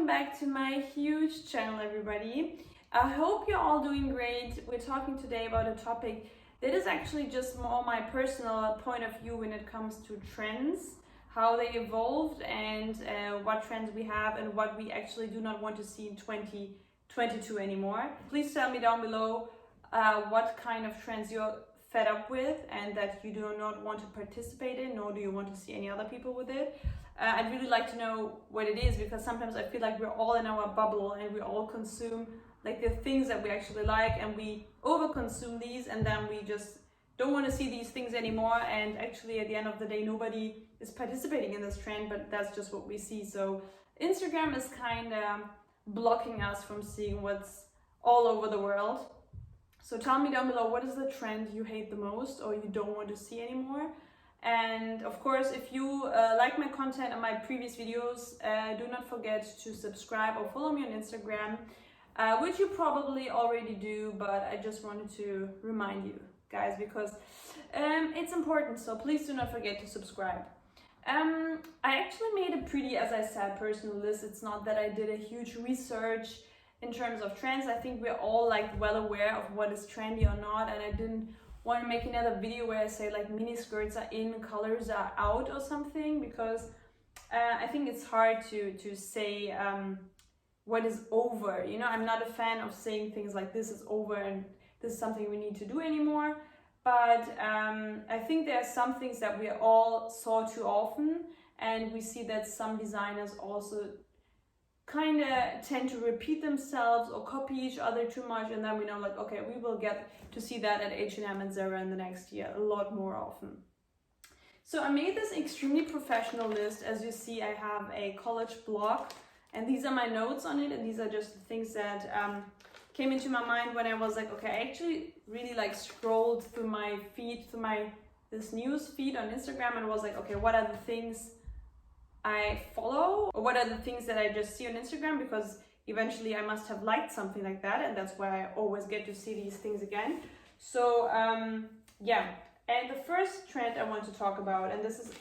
welcome back to my huge channel, everybody. I hope you're all doing great. We're talking today about a topic that is actually just more my personal point of view when it comes to trends, how they evolved, and what trends we have and what we actually do not want to see in 2022 anymore. Please tell me down below what kind of trends you're fed up with and that you do not want to participate in, nor do you want to see any other people with it. I'd really like to know what it is, because sometimes I feel like we're all in our bubble and we all consume like the things that we actually like, and we overconsume these, and then we just don't want to see these things anymore. And actually at the end of the day, nobody is participating in this trend, but that's just what we see. So Instagram is kind of blocking us from seeing what's all over the world. So tell me down below, what is the trend you hate the most or you don't want to see anymore? And of course, if you like my content and my previous videos, do not forget to subscribe or follow me on Instagram, which you probably already do, but I just wanted to remind you guys, because it's important, so please do not forget to subscribe. I actually made a pretty, as I said, personal list. It's not that I did a huge research in terms of trends. I think we're all like well aware of what is trendy or not, and I didn't want to make another video where I say like mini skirts are in, colors are out or something, because I think it's hard to say what is over. You know, I'm not a fan of saying things like this is over and this is something we need to do anymore. But I think there are some things that we all saw too often, and we see that some designers also kind of tend to repeat themselves or copy each other too much, and then we know like, okay, we will get to see that at H&M and Zara in the next year a lot more often. So I made this extremely professional list. As you see, I have a college blog, and these are my notes on it, and these are just the things that came into my mind when I was like, okay, I actually really like scrolled through my feed, through this news feed on Instagram, and was like, okay, what are the things I follow, or what are the things that I just see on Instagram, because eventually I must have liked something like that, and that's why I always get to see these things again. So yeah, and the first trend I want to talk about, and this is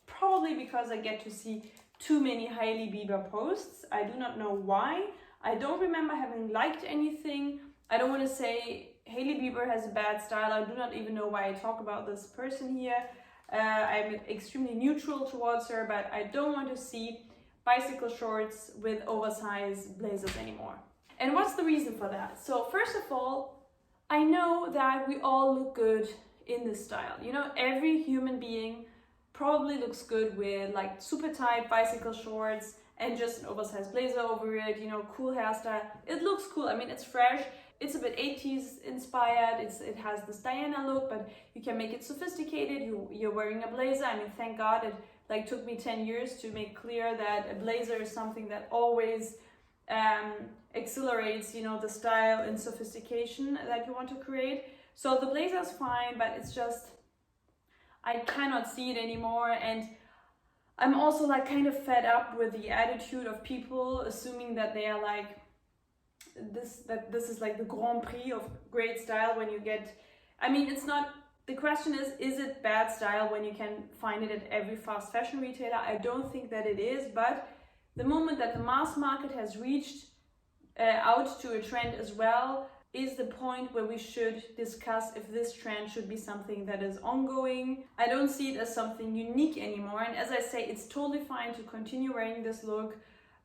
probably because I get to see too many Hailey Bieber posts. I do not know why. I don't remember having liked anything. I don't want to say Hailey Bieber has a bad style. I do not even know why I talk about this person here. I'm extremely neutral towards her, but I don't want to see bicycle shorts with oversized blazers anymore. And what's the reason for that? So first of all, I know that we all look good in this style. You know, every human being probably looks good with like super tight bicycle shorts and just an oversized blazer over it, you know, cool hairstyle. It looks cool. I mean, it's fresh. It's a bit 80s inspired. It has this Diana look, but you can make it sophisticated. You're wearing a blazer. I mean, thank God it like took me 10 years to make clear that a blazer is something that always accelerates, you know, the style and sophistication that you want to create. So the blazer is fine, but it's just, I cannot see it anymore. And I'm also like kind of fed up with the attitude of people assuming that they are like, this is like the Grand Prix of great style when you get, I mean, it's not, the question is it bad style when you can find it at every fast fashion retailer? I don't think that it is, but the moment that the mass market has reached out to a trend as well is the point where we should discuss if this trend should be something that is ongoing. I don't see it as something unique anymore, and as I say, it's totally fine to continue wearing this look,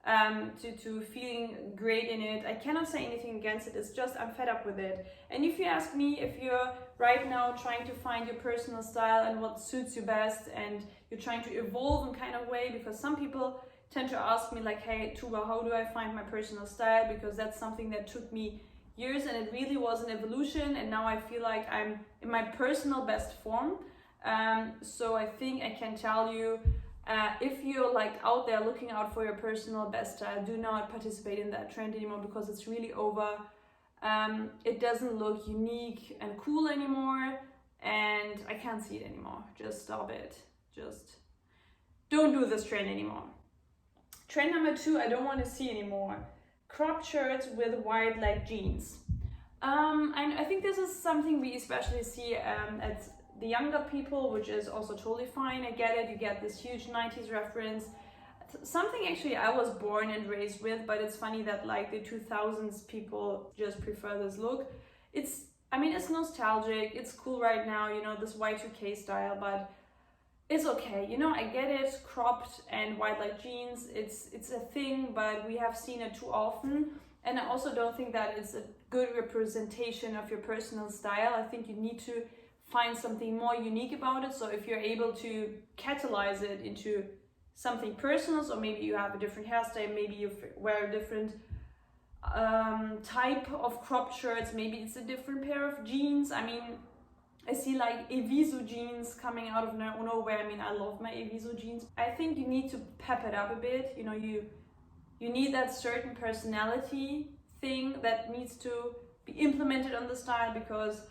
to feeling great in it. I cannot say anything against it. It's just I'm fed up with it. And if you ask me, if you're right now trying to find your personal style and what suits you best, and you're trying to evolve in kind of way, because some people tend to ask me like, hey Tuba, how do I find my personal style? Because that's something that took me years, and it really was an evolution, and now I feel like I'm in my personal best form. So I think I can tell you, if you're like out there looking out for your personal best style, do not participate in that trend anymore, because it's really over. It doesn't look unique and cool anymore, and I can't see it anymore. Just stop it. Just don't do this trend anymore. Trend number 2, I don't want to see anymore. Cropped shirts with wide leg jeans. And I think this is something we especially see at the younger people, which is also totally fine. I get it. You get this huge 90s reference. something actually I was born and raised with, but it's funny that like the 2000s people just prefer this look. I mean, it's nostalgic, it's cool right now, you know, this Y2K style, but it's okay, you know, I get it, cropped and wide leg jeans, it's a thing, but we have seen it too often. And I also don't think that it's a good representation of your personal style. I think you need to find something more unique about it. So if you're able to catalyze it into something personal, so maybe you have a different hairstyle, maybe you wear a different type of cropped shirts, maybe it's a different pair of jeans. I mean, I see like Eviso jeans coming out of nowhere. I mean, I love my Eviso jeans. I think you need to pep it up a bit. You know, you need that certain personality thing that needs to be implemented on the style, because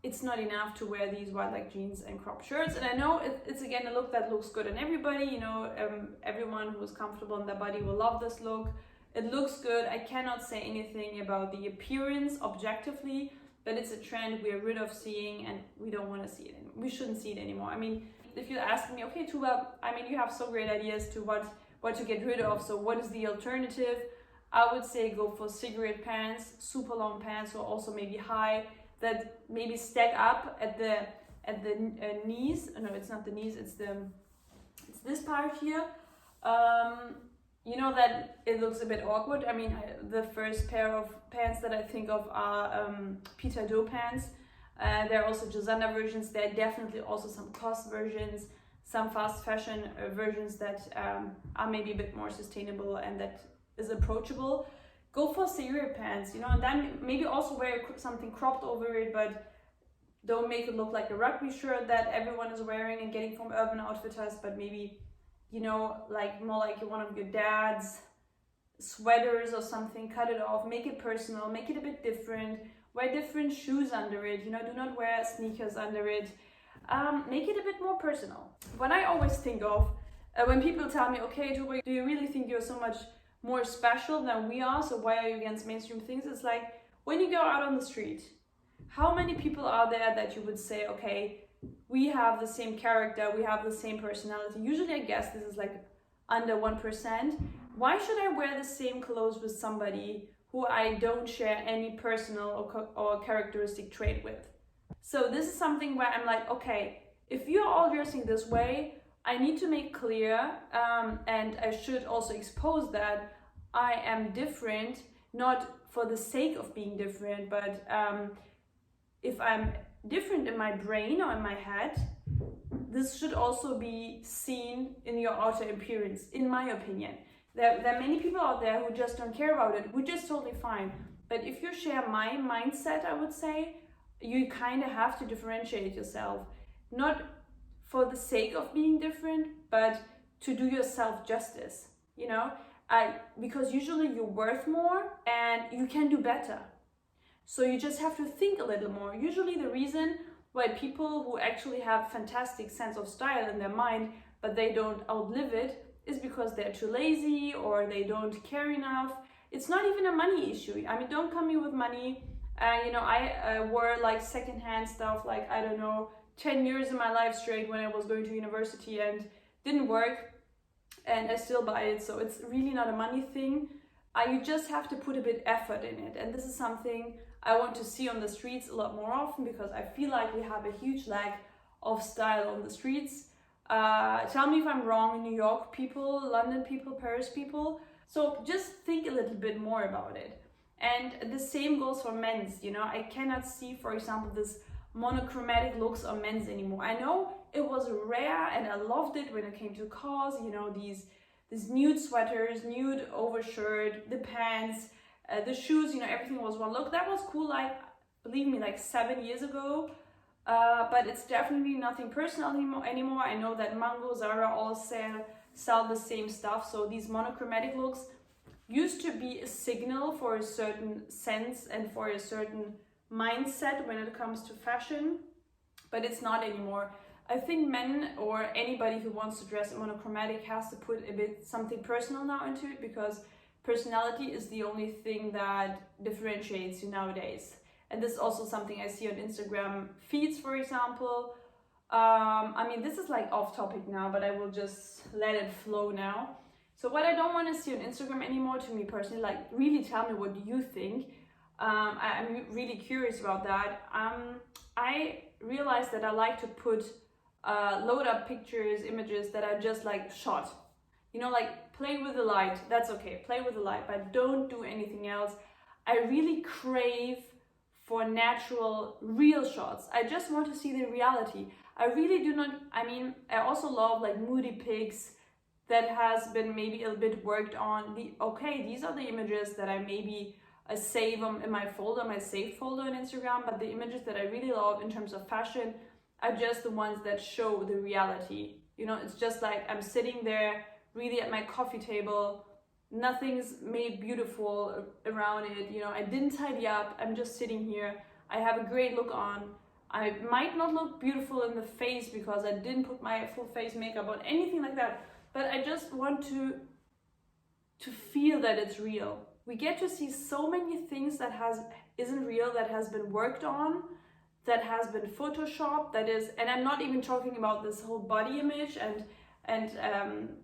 it's not enough to wear these wide leg jeans and cropped shirts. And I know it's again a look that looks good on everybody. You know, everyone who is comfortable in their body will love this look. It looks good. I cannot say anything about the appearance objectively, but it's a trend we're rid of seeing, and we don't want to see it. We shouldn't see it anymore. I mean, if you ask me, okay, Tuba, I mean, you have so great ideas to what to get rid of. So what is the alternative? I would say go for cigarette pants, super long pants, or also maybe high, that maybe stack up at the knees. No, it's not the knees. It's this part here. You know that it looks a bit awkward. I mean, the first pair of pants that I think of are Peter Doe pants. There are also Gisanda versions. There are definitely also some COS versions, some fast fashion versions that are maybe a bit more sustainable and that is approachable. Go for cigarette pants, you know, and then maybe also wear something cropped over it, but don't make it look like a rugby shirt that everyone is wearing and getting from Urban Outfitters, but maybe, you know, like more like one of your dad's sweaters or something. Cut it off, make it personal, make it a bit different, wear different shoes under it, you know, do not wear sneakers under it. Make it a bit more personal. What I always think of when people tell me, okay, Tuba, do you really think you're so much more special than we are, so why are you against mainstream things? It's like, when you go out on the street, how many people are there that you would say, okay, we have the same character, we have the same personality? Usually I guess this is like under 1%. Why should I wear the same clothes with somebody who I don't share any personal or characteristic trait with? So this is something where I'm like, okay, if you're all dressing this way, I need to make clear, and I should also expose that I am different, not for the sake of being different, but if I'm different in my brain or in my head, this should also be seen in your outer appearance, in my opinion. There are many people out there who just don't care about it, which is totally fine. But if you share my mindset, I would say, you kind of have to differentiate yourself. Not for the sake of being different, but to do yourself justice, you know? Because usually you're worth more and you can do better. So you just have to think a little more. Usually the reason why people who actually have fantastic sense of style in their mind, but they don't outlive it, is because they're too lazy or they don't care enough. It's not even a money issue. I mean, don't come here with money. You know, I wore like secondhand stuff, like, I don't know, 10 years in my life straight when I was going to university, and didn't work, and I still buy it. So it's really not a money thing. You just have to put a bit effort in it. And this is something I want to see on the streets a lot more often, because I feel like we have a huge lack of style on the streets. Tell me if I'm wrong, New York people, London people, Paris people. So just think a little bit more about it. And the same goes for men's, you know. I cannot see, for example, this monochromatic looks on men's anymore. I know it was rare and I loved it when it came to cars, you know, these nude sweaters, nude overshirt, the pants, the shoes, you know, everything was one look. That was cool, like, believe me, like 7 years ago. But it's definitely nothing personal anymore. I know that Mango, Zara all sell the same stuff. So these monochromatic looks used to be a signal for a certain sense and for a certain mindset when it comes to fashion, but it's not anymore. I think men or anybody who wants to dress monochromatic has to put a bit something personal now into it, because personality is the only thing that differentiates you nowadays. And this is also something I see on Instagram feeds, for example. I mean, this is like off topic now, but I will just let it flow now. So what I don't want to see on Instagram anymore, to me personally, like really tell me what you think. I'm really curious about that. I realized that I like to put load up pictures, images that are just like shot. You know, like play with the light. That's okay. Play with the light, but don't do anything else. I really crave for natural, real shots. I just want to see the reality. I really do not, I mean, I also love like moody pics that has been maybe a bit worked on. Okay, these are the images that I maybe save them in my folder, my saved folder on Instagram, but the images that I really love in terms of fashion are just the ones that show the reality. You know, it's just like I'm sitting there really at my coffee table, nothing's made beautiful around it, you know, I didn't tidy up, I'm just sitting here, I have a great look on. I might not look beautiful in the face because I didn't put my full face makeup on, anything like that, but I just want to feel that it's real. We get to see so many things that isn't real, that has been worked on, that has been photoshopped, that is, and I'm not even talking about this whole body image and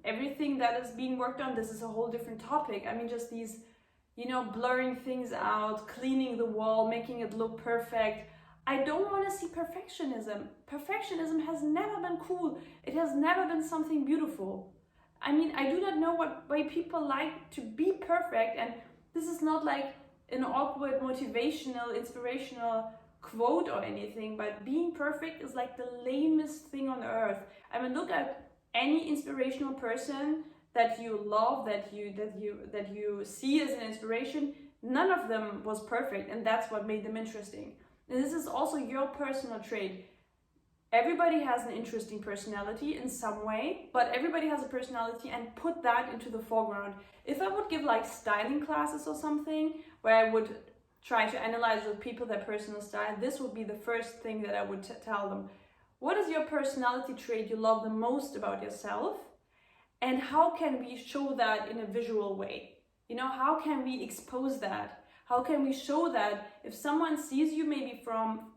everything that is being worked on. This is a whole different topic. I mean, just these, you know, blurring things out, cleaning the wall, making it look perfect. I don't want to see perfectionism. Perfectionism has never been cool. It has never been something beautiful. I mean, I do not know why people like to be perfect, and this is not like an awkward, motivational, inspirational quote or anything, but being perfect is like the lamest thing on earth. I mean, look at any inspirational person that you love, that you see as an inspiration. None of them was perfect, and that's what made them interesting. And this is also your personal trait. Everybody has an interesting personality in some way, but everybody has a personality, and put that into the foreground. If I would give like styling classes or something where I would try to analyze with people their personal style, this would be the first thing that I would tell them. What is your personality trait you love the most about yourself? And how can we show that in a visual way? You know, how can we expose that? How can we show that if someone sees you maybe from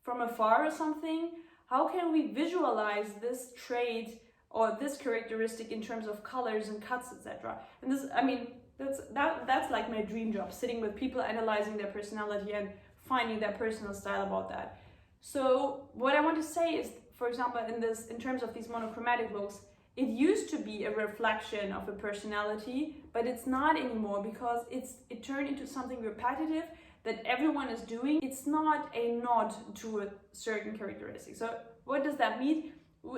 afar or something? How can we visualize this trait or this characteristic in terms of colors and cuts, etc.? And this, I mean, that's like my dream job, sitting with people, analyzing their personality and finding their personal style about that. So what I want to say is, for example, in terms of these monochromatic looks, it used to be a reflection of a personality, but it's not anymore because it turned into something repetitive that everyone is doing. It's not a nod to a certain characteristic. So what does that mean?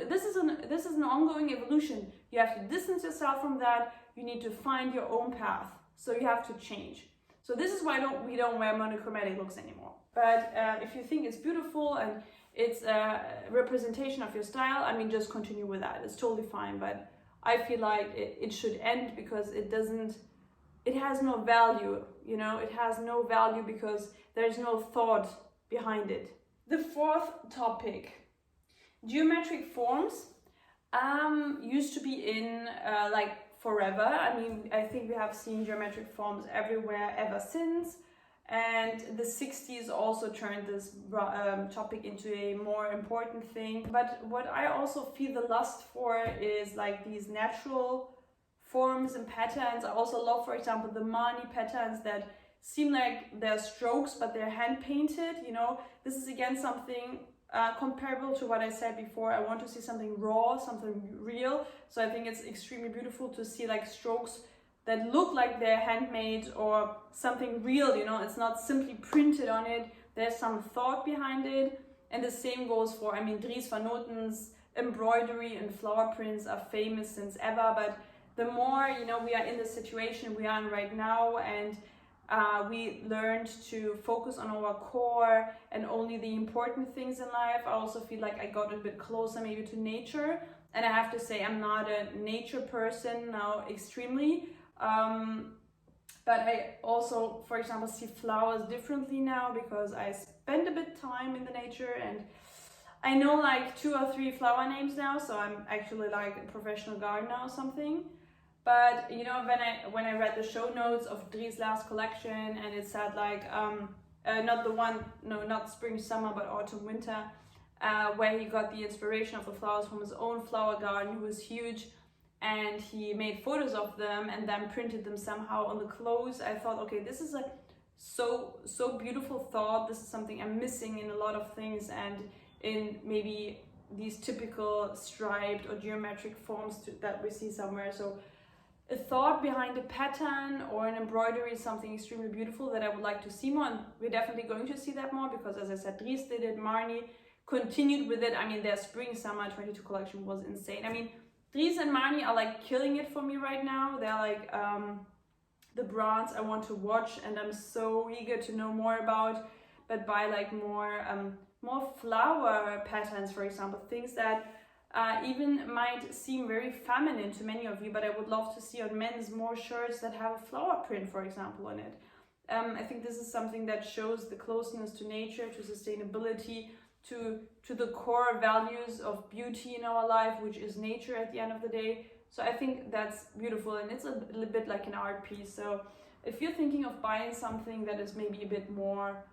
This is an ongoing evolution. You have to distance yourself from that. You need to find your own path. So you have to change. So this is why we don't wear monochromatic looks anymore. But if you think it's beautiful and it's a representation of your style, I mean, just continue with that. It's totally fine. But I feel like it should end because it has no value, you know, it has no value because there's no thought behind it. The fourth topic, geometric forms, used to be in like forever. I mean, I think we have seen geometric forms everywhere ever since. And the 60s also turned this topic into a more important thing. But what I also feel the lust for is like these natural forms and patterns. I also love, for example, the Mani patterns that seem like they're strokes, but they're hand painted. You know, this is again something comparable to what I said before. I want to see something raw, something real. So I think it's extremely beautiful to see like strokes that look like they're handmade or something real, you know, it's not simply printed on it, there's some thought behind it. And the same goes for, I mean, Dries Van Noten's embroidery and flower prints are famous since ever, but the more, you know, we are in the situation we are in right now, and we learned to focus on our core and only the important things in life. I also feel like I got a bit closer maybe to nature, and I have to say I'm not a nature person now extremely. But I also, for example, see flowers differently now because I spend a bit time in the nature, and I know like 2 or 3 flower names now, so I'm actually like a professional gardener or something. But you know, when I read the show notes of Dries' last collection, and it said like not spring summer but autumn winter, where he got the inspiration of the flowers from his own flower garden, who was huge, and he made photos of them and then printed them somehow on the clothes. I thought, okay, this is a so beautiful thought. This is something I'm missing in a lot of things, and in maybe these typical striped or geometric forms that we see somewhere. So a thought behind a pattern or an embroidery is something extremely beautiful that I would like to see more, and we're definitely going to see that more, because as I said, Dries did it, Marnie continued with it. I mean, their spring-summer 22 collection was insane. I mean, Dries and Marnie are like killing it for me right now. They're like the brands I want to watch, and I'm so eager to know more about, but buy like more flower patterns, for example, things that even might seem very feminine to many of you, but I would love to see on men's more shirts that have a flower print, for example, on it. I think this is something that shows the closeness to nature, to sustainability, to the core values of beauty in our life, which is nature at the end of the day. So I think that's beautiful, and it's a little bit like an art piece. So if you're thinking of buying something that is maybe a bit more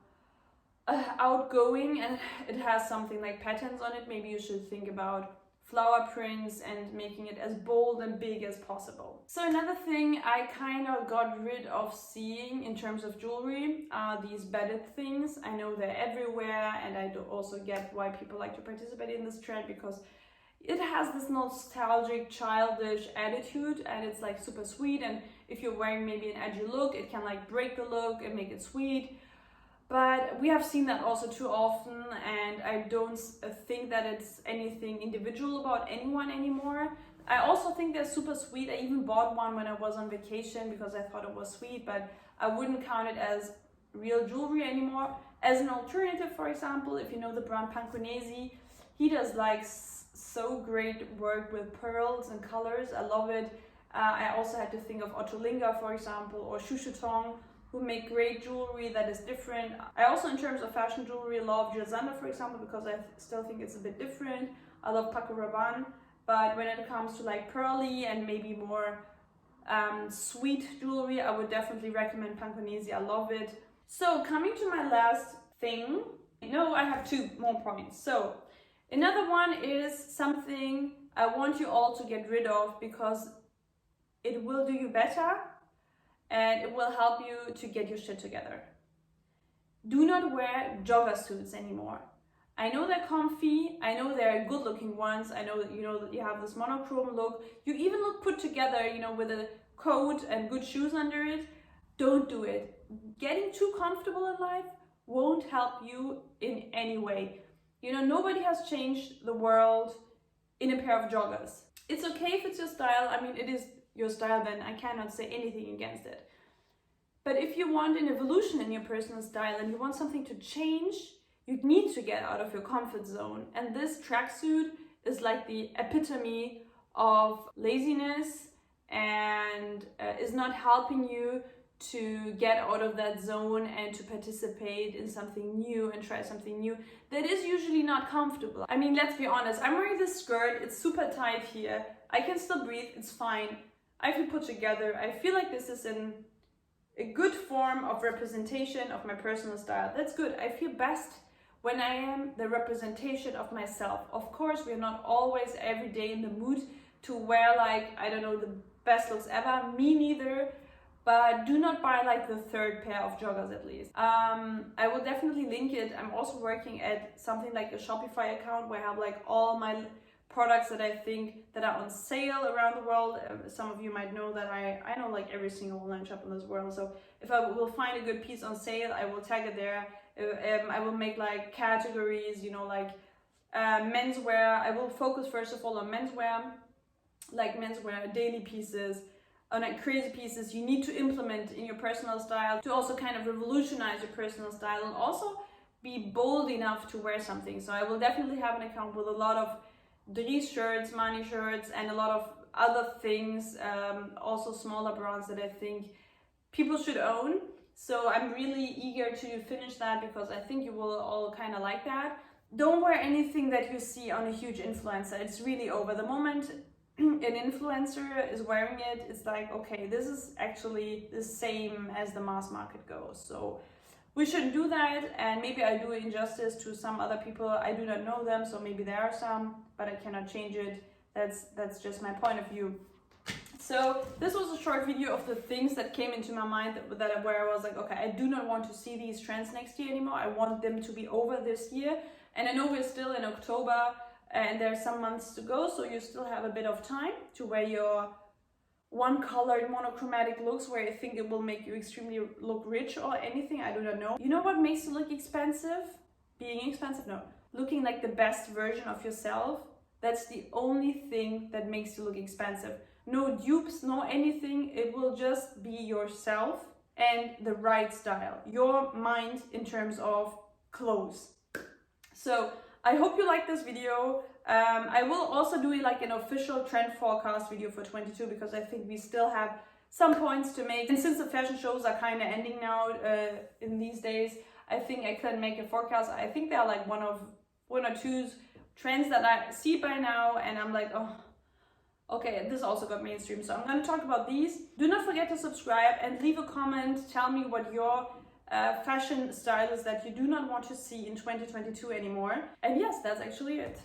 outgoing and it has something like patterns on it, maybe you should think about flower prints and making it as bold and big as possible. So another thing I kind of got rid of seeing in terms of jewelry are these bedded things. I know they're everywhere, and I do also get why people like to participate in this trend, because it has this nostalgic, childish attitude, and it's like super sweet, and if you're wearing maybe an edgy look, it can like break the look and make it sweet. But we have seen that also too often, and I don't think that it's anything individual about anyone anymore. I also think they're super sweet. I even bought one when I was on vacation because I thought it was sweet, but I wouldn't count it as real jewelry anymore. As an alternative, for example, if you know the brand Panconesi, he does like so great work with pearls and colors. I love it. I also had to think of Ottolingha, for example, or Chouchouton, who make great jewelry that is different. I also, in terms of fashion jewelry, love Gisanda, for example, because I still think it's a bit different. I love Paco Rabanne, but when it comes to like pearly and maybe more sweet jewelry, I would definitely recommend Panconesi. I love it. So coming to my last thing, no, I have 2 more points. So another one is something I want you all to get rid of, because it will do you better and it will help you to get your shit together. Do not wear jogger suits anymore. I know they're comfy, I know they're good looking ones, I know that you have this monochrome look, you even look put together, with a coat and good shoes under it. Don't do it. Getting too comfortable in life won't help you in any way. Nobody has changed the world in a pair of joggers. It's okay if it's your style. I mean, it is your style, then I cannot say anything against it. But if you want an evolution in your personal style and you want something to change, you need to get out of your comfort zone. And this tracksuit is like the epitome of laziness, and is not helping you to get out of that zone and to participate in something new and try something new that is usually not comfortable. I mean, let's be honest, I'm wearing this skirt, it's super tight here, I can still breathe, it's fine, I feel put together. I feel like this is a good form of representation of my personal style. That's good. I feel best when I am the representation of myself. Of course, we're not always every day in the mood to wear like, I don't know, the best looks ever. Me neither. But do not buy like the 3rd pair of joggers at least. I will definitely link it. I'm also working at something like a Shopify account where I have like all my products that I think that are on sale around the world. Some of you might know that I know like every single online shop in this world. So if I will find a good piece on sale, I will tag it there. I will make like categories, like menswear. I will focus first of all on menswear, like menswear daily pieces, on like crazy pieces you need to implement in your personal style to also kind of revolutionize your personal style and also be bold enough to wear something. So I will definitely have an account with a lot of Dries shirts, Marnie shirts, and a lot of other things, also smaller brands that I think people should own. So I'm really eager to finish that because I think you will all kind of like that. Don't wear anything that you see on a huge influencer. It's really over. The moment an influencer is wearing it, it's like, okay, this is actually the same as the mass market goes. So we shouldn't do that, and maybe I do injustice to some other people. I do not know them, so maybe there are some, but I cannot change it. That's just my point of view. So this was a short video of the things that came into my mind where I was like, okay, I do not want to see these trends next year anymore. I want them to be over this year. And I know we're still in October and there's some months to go, so you still have a bit of time to wear your one-colored monochromatic looks where you think it will make you extremely look rich or anything. I do not know. You know what makes you look expensive? Being expensive? No. Looking like the best version of yourself. That's the only thing that makes you look expensive. No dupes, no anything. It will just be yourself and the right style. Your mind in terms of clothes. So I hope you like this video. I will also do like an official trend forecast video for 22 because I think we still have some points to make. And since the fashion shows are kind of ending now in these days, I think I can make a forecast. I think there are like one or two trends that I see by now and I'm like, oh, okay, this also got mainstream, so I'm going to talk about these. Do not forget to subscribe and leave a comment. Tell me what your fashion style is that you do not want to see in 2022 anymore. And yes, that's actually it.